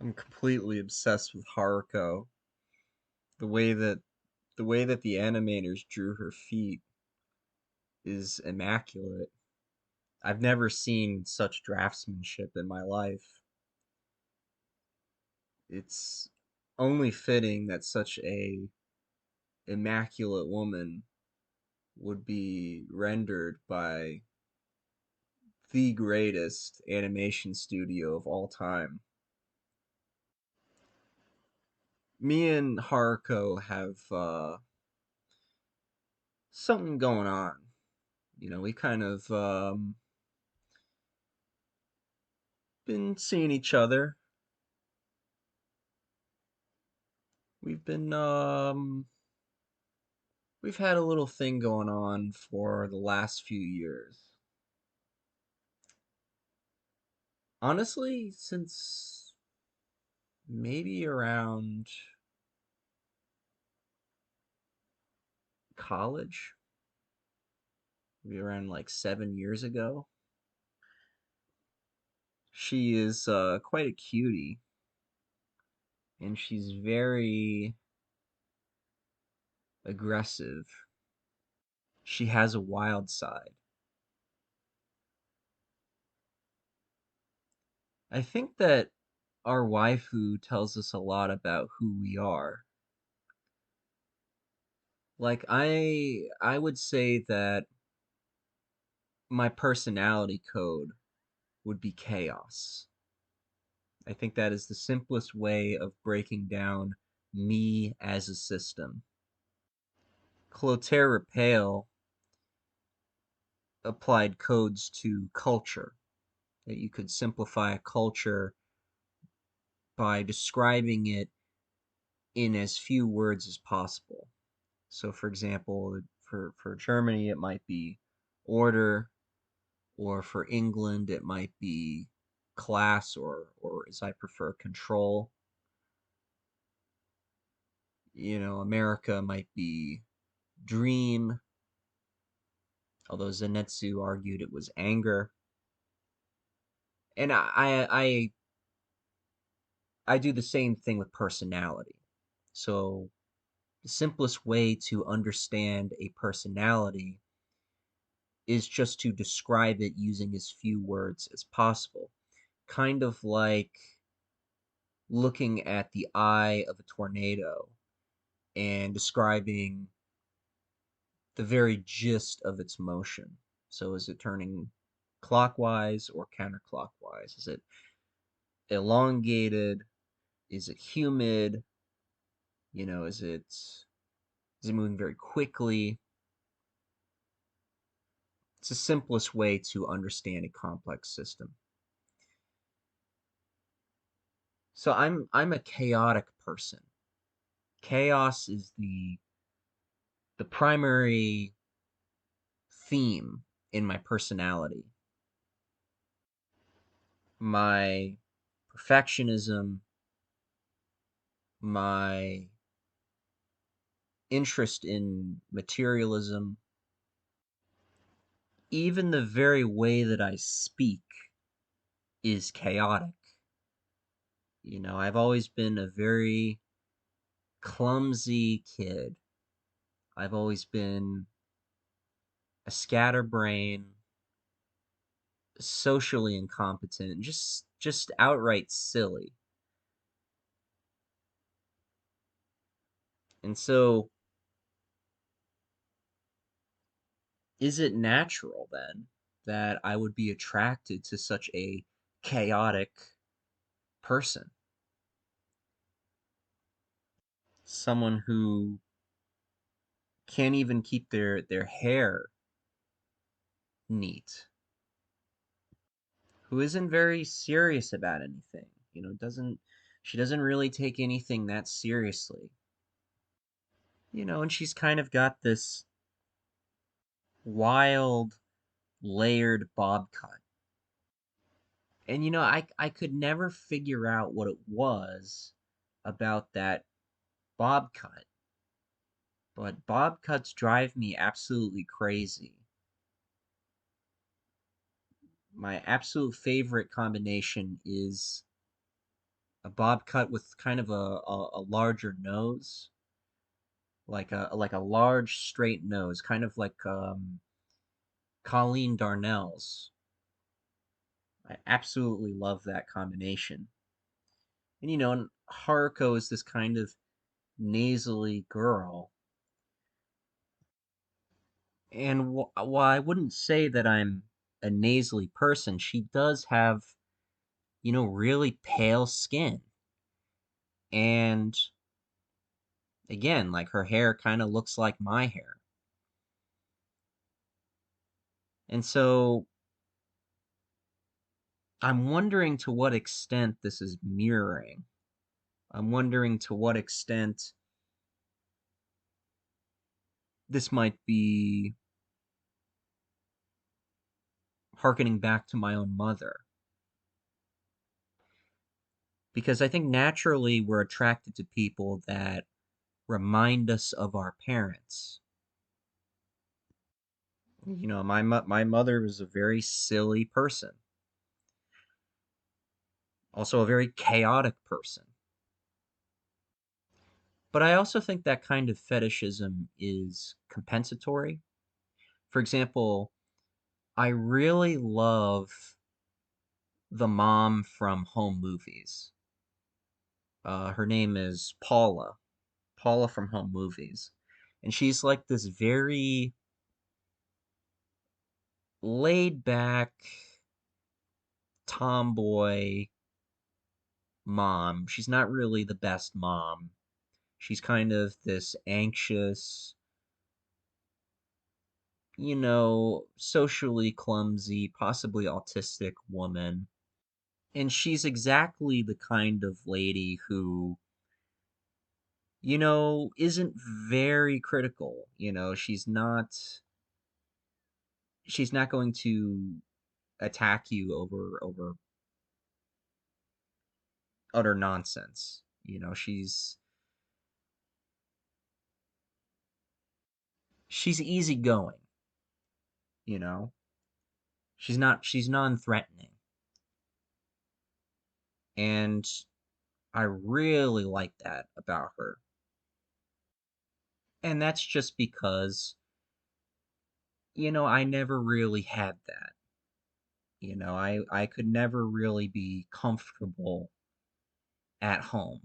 I'm completely obsessed with Haruko. The way that the animators drew her feet is immaculate. I've never seen such draftsmanship in my life. It's only fitting that such a immaculate woman would be rendered by the greatest animation studio of all time. Me and Haruko have something going on. We kind of been seeing each other. We've been we've had a little thing going on for the last few years. Honestly, since maybe around college, maybe around like 7 years ago. She is quite a cutie, and she's very aggressive. She has a wild side. I think that our waifu tells us a lot about who we are. Like I would say that my personality code would be chaos. I think that is the simplest way of breaking down me as a system. Clotaire Repale applied codes to culture, that you could simplify a culture by describing it in as few words as possible. So, for example, for Germany, it might be order, or for England, it might be class, or as I prefer, control. America might be dream, although Zenitsu argued it was anger. And I do the same thing with personality. So the simplest way to understand a personality is just to describe it using as few words as possible. Kind of like looking at the eye of a tornado and describing the very gist of its motion. So is it turning clockwise or counterclockwise? Is it elongated? Is it humid? Is it moving very quickly? It's the simplest way to understand a complex system. So I'm a chaotic person. Chaos is the primary theme in my personality. My perfectionism, my interest in materialism, even the very way that I speak is chaotic. I've always been a very clumsy kid. I've always been a scatterbrain, socially incompetent, just outright silly. And so, is it natural then that I would be attracted to such a chaotic person? Someone who can't even keep their hair neat, who isn't very serious about anything, doesn't she doesn't really take anything that seriously. And she's kind of got this wild layered bob cut. And I could never figure out what it was about that bob cut, but bob cuts drive me absolutely crazy. My absolute favorite combination is a bob cut with kind of a larger nose, like a large straight nose, kind of like Colleen Darnell's. I absolutely love that combination. And and Haruko is this kind of nasally girl. And while I wouldn't say that I'm a nasally person, she does have, really pale skin. And again, like her hair kind of looks like my hair. And so I'm wondering to what extent this is mirroring. I'm wondering to what extent this might be harkening back to my own mother. Because I think naturally we're attracted to people that remind us of our parents. My mother was a very silly person, also a very chaotic person. But I also think that kind of fetishism is compensatory. For example, I really love the mom from Home Movies. Her name is Paula, Paula from Home Movies. And she's like this very laid back tomboy mom. She's not really the best mom. She's kind of this anxious, socially clumsy, possibly autistic woman. And she's exactly the kind of lady who, isn't very critical. She's not going to attack you over utter nonsense. She's easygoing, you know. She's non-threatening. And I really like that about her. And that's just because, I never really had that. I could never really be comfortable at home.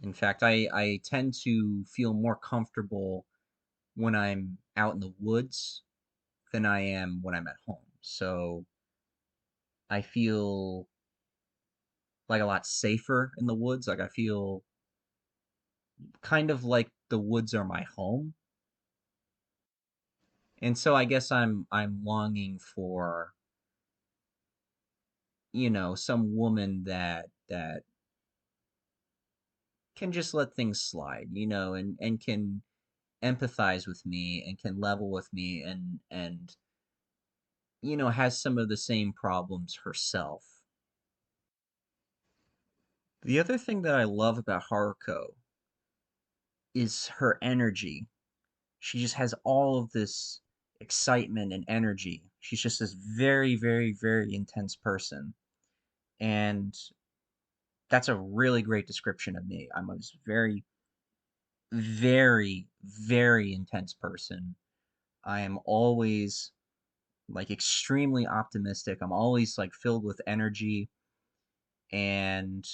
In fact, I tend to feel more comfortable when I'm out in the woods than I am when I'm at home. So I feel like a lot safer in the woods. Like I feel kind of like the woods are my home. And so I guess I'm longing for, some woman that can just let things slide, and can empathize with me and can level with me and has some of the same problems herself. The other thing that I love about Haruko is her energy. She just has all of this excitement and energy. She's just this very, very, very intense person. And that's a really great description of me. I'm a very, very, very intense person. I am always like extremely optimistic. I'm always like filled with energy. And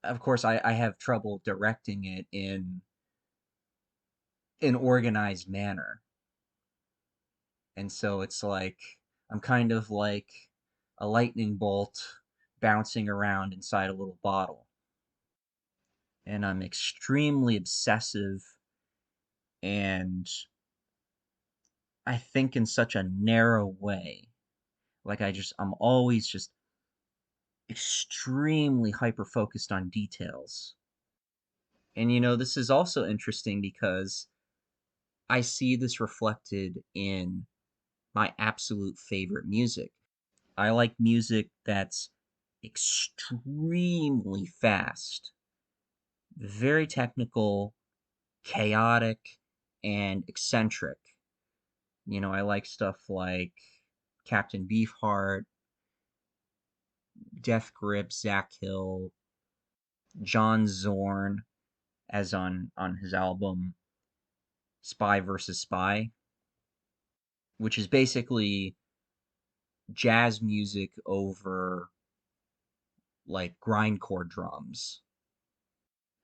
of course, I have trouble directing it in an organized manner. And so it's like I'm kind of like a lightning bolt bouncing around inside a little bottle. And I'm extremely obsessive and I think in such a narrow way. Like I'm always just extremely hyper focused on details. And this is also interesting because I see this reflected in my absolute favorite music. I like music that's extremely fast, very technical, chaotic, and eccentric. I like stuff like Captain Beefheart, Death Grip, Zach Hill, John Zorn, as on his album Spy versus Spy, which is basically jazz music over like grindcore drums.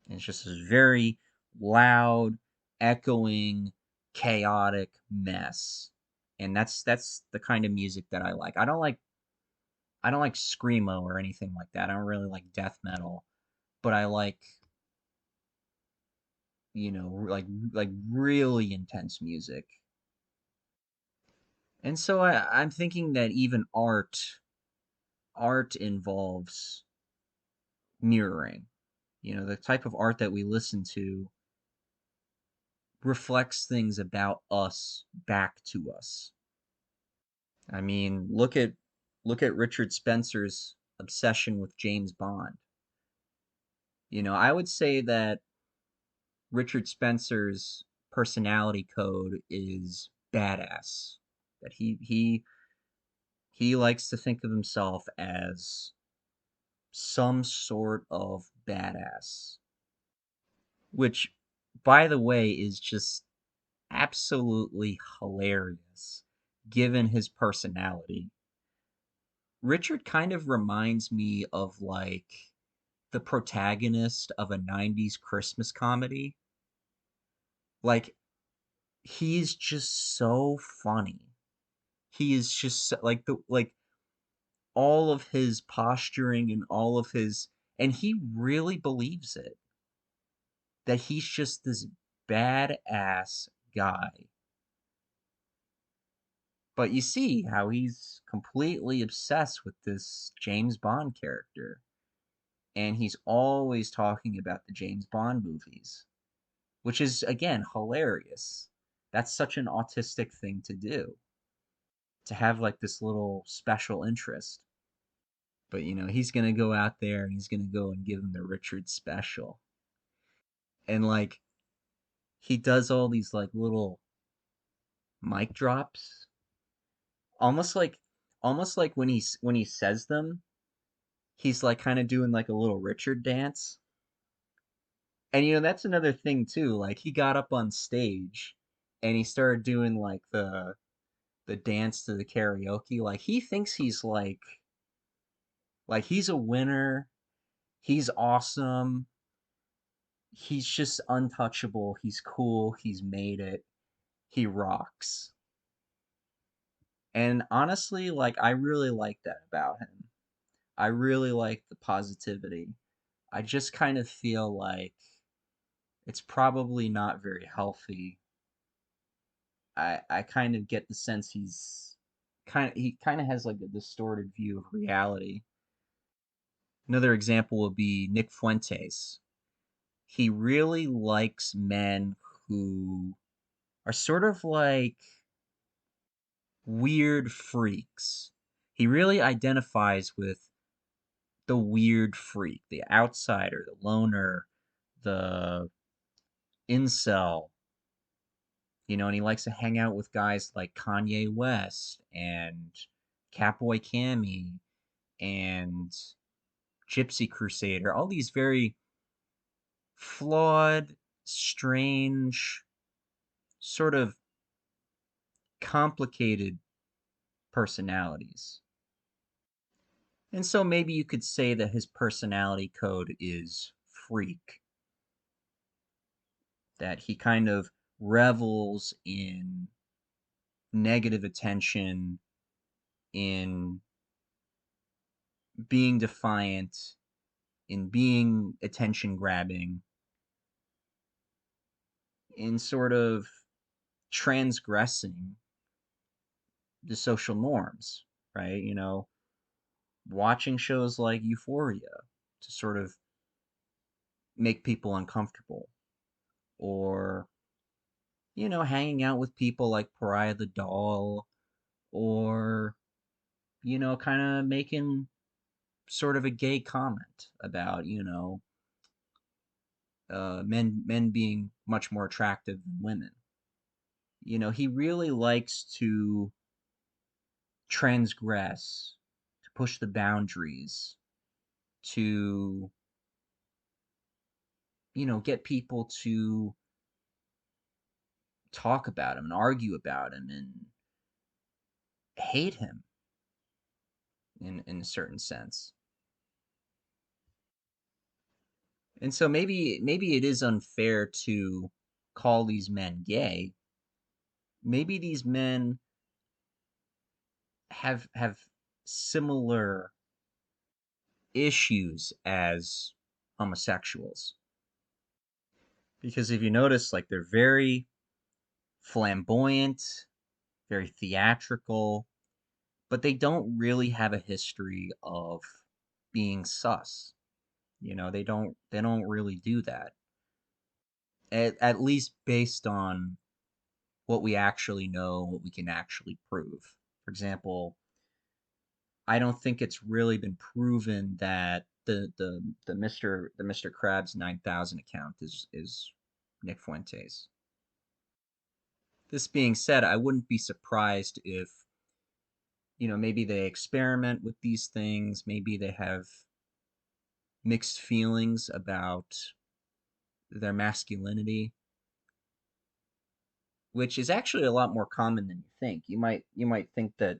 And it's just this very loud, echoing, chaotic mess. And that's the kind of music that I like. I don't like screamo or anything like that. I don't really like death metal, but I like, like really intense music. And so I'm thinking that even art involves mirroring. The type of art that we listen to reflects things about us back to us. I mean, look at Richard Spencer's obsession with James Bond. I would say that Richard Spencer's personality code is badass. That he likes to think of himself as some sort of badass, which, by the way, is just absolutely hilarious given his personality. Richard kind of reminds me of like the protagonist of a 90s Christmas comedy. Like, he's just so funny. He is just like all of his posturing and all of his, and he really believes it, that he's just this badass guy. But you see how he's completely obsessed with this James Bond character. And he's always talking about the James Bond movies, which is, again, hilarious. That's such an autistic thing to do, to have like this little special interest. But he's gonna go out there and he's gonna go and give him the Richard special. And like he does all these like little mic drops, almost like when he says them, he's like kind of doing like a little Richard dance. And that's another thing too. Like he got up on stage and he started doing like the dance to the karaoke. Like he thinks he's like he's a winner. He's awesome. He's just untouchable. He's cool. He's made it. He rocks. And honestly, like I really like that about him. I really like the positivity. I just kind of feel like it's probably not very healthy. I kind of get the sense he kind of has like a distorted view of reality. Another example would be Nick Fuentes. He really likes men who are sort of like weird freaks. He really identifies with the weird freak, the outsider, the loner, the incel, and he likes to hang out with guys like Kanye West and Catboy Cammy and Gypsy Crusader, all these very flawed, strange, sort of complicated personalities. And so maybe you could say that his personality code is freak, that he kind of revels in negative attention, in being defiant, in being attention grabbing, in sort of transgressing the social norms, right? Watching shows like Euphoria to sort of make people uncomfortable, or hanging out with people like Pariah the Doll, or kind of making sort of a gay comment about men being much more attractive than women. He really likes to transgress, to push the boundaries, to, get people to talk about him and argue about him and hate him in a certain sense. And so maybe it is unfair to call these men gay. Maybe these men have similar issues as homosexuals. Because if you notice, like, they're very flamboyant, very theatrical, but they don't really have a history of being sus. They don't really do that. At least based on what we actually know, what we can actually prove. For example, I don't think it's really been proven that the Mr. Krabs 9,000 account is Nick Fuentes. This being said, I wouldn't be surprised if, maybe they experiment with these things, maybe they have mixed feelings about their masculinity, which is actually a lot more common than you think. You might think that,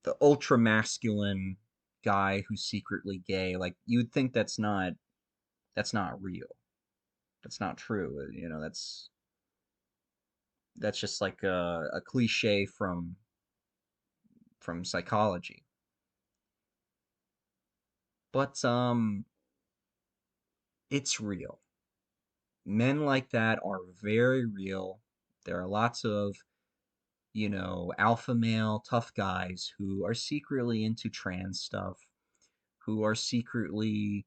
the ultra masculine guy who's secretly gay, like, you would think that's not real. That's not true. That's just like a cliche from psychology. But it's real. Men like that are very real. There are lots of, alpha male tough guys who are secretly into trans stuff, who are secretly,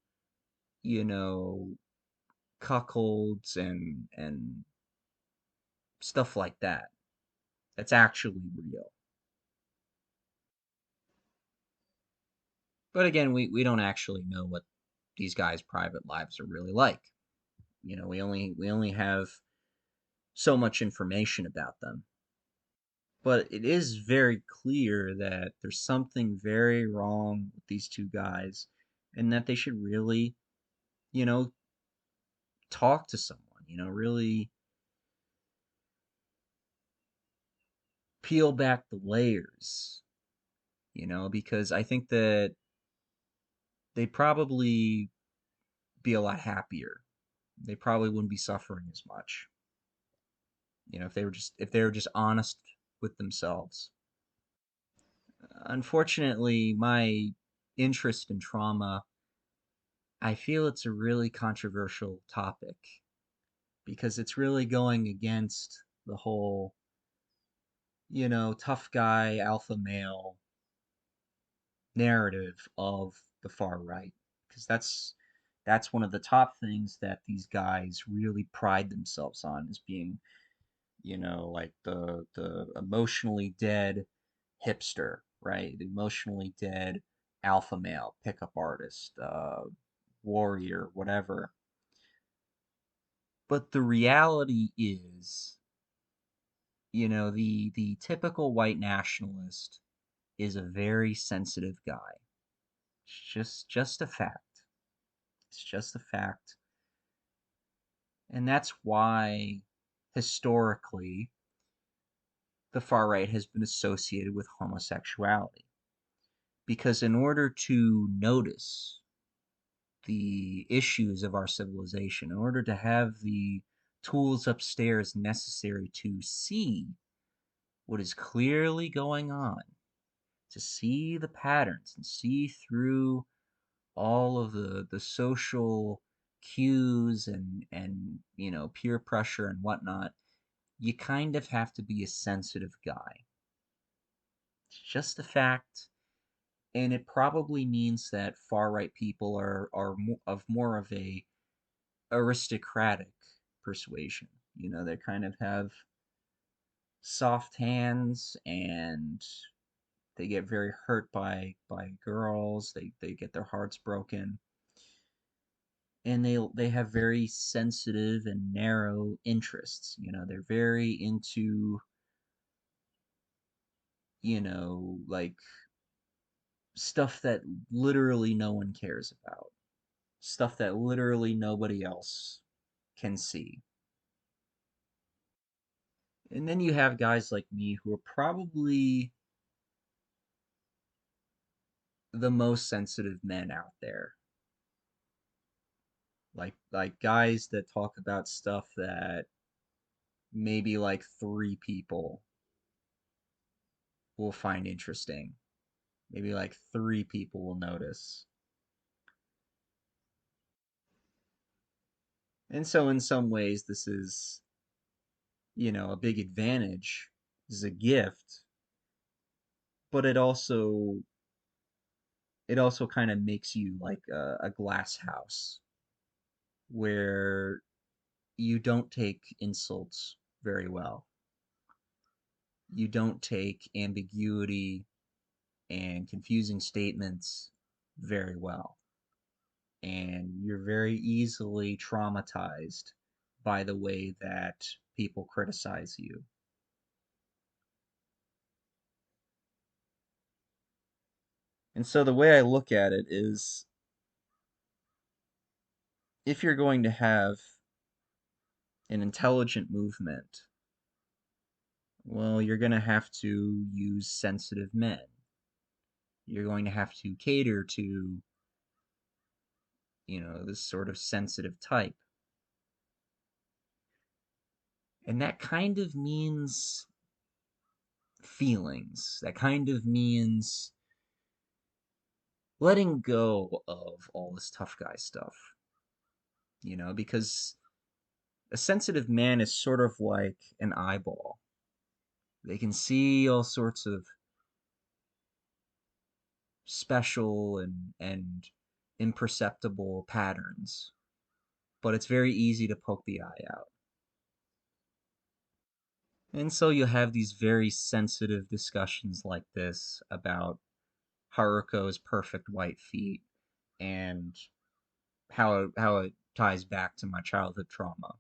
you know, cuckolds and stuff like that. That's actually real. But again, we don't actually know what these guys' private lives are really like. We only have so much information about them. But it is very clear that there's something very wrong with these two guys and that they should really, you know, talk to someone, really peel back the layers, because I think that they'd probably be a lot happier. They probably wouldn't be suffering as much, if they were just honest with themselves. Unfortunately, my interest in trauma, I feel it's a really controversial topic because it's really going against the whole, tough guy, alpha male narrative of the far right. Because that's one of the top things that these guys really pride themselves on, is being, like the emotionally dead hipster, right? The emotionally dead alpha male, pickup artist, warrior, whatever. But the reality is, the typical white nationalist is a very sensitive guy. It's just a fact. It's just a fact. And that's why historically the far right has been associated with homosexuality. Because in order to notice the issues of our civilization, in order to have the tools upstairs necessary to see what is clearly going on, to see the patterns and see through all of the social cues and peer pressure and whatnot, you kind of have to be a sensitive guy. It's just a fact, and it probably means that far right people are more of a aristocratic persuasion. They kind of have soft hands, and they get very hurt by girls. They get their hearts broken, and they have very sensitive and narrow interests. They're very into, like, stuff that literally no one cares about, stuff that literally nobody else can see. And then you have guys like me who are probably the most sensitive men out there. Like guys that talk about stuff that maybe like three people will find interesting. Maybe like three people will notice. And so in some ways this is, a big advantage. This is a gift, but it also kind of makes you like a glass house where you don't take insults very well. You don't take ambiguity and confusing statements very well. And you're very easily traumatized by the way that people criticize you. And so the way I look at it is if you're going to have an intelligent movement, well, you're going to have to use sensitive men. You're going to have to cater to, this sort of sensitive type. And that kind of means feelings. That kind of means letting go of all this tough guy stuff, because a sensitive man is sort of like an eyeball. They can see all sorts of special and imperceptible patterns, but it's very easy to poke the eye out. And so you'll have these very sensitive discussions like this about Haruko's perfect white feet and how it ties back to my childhood trauma.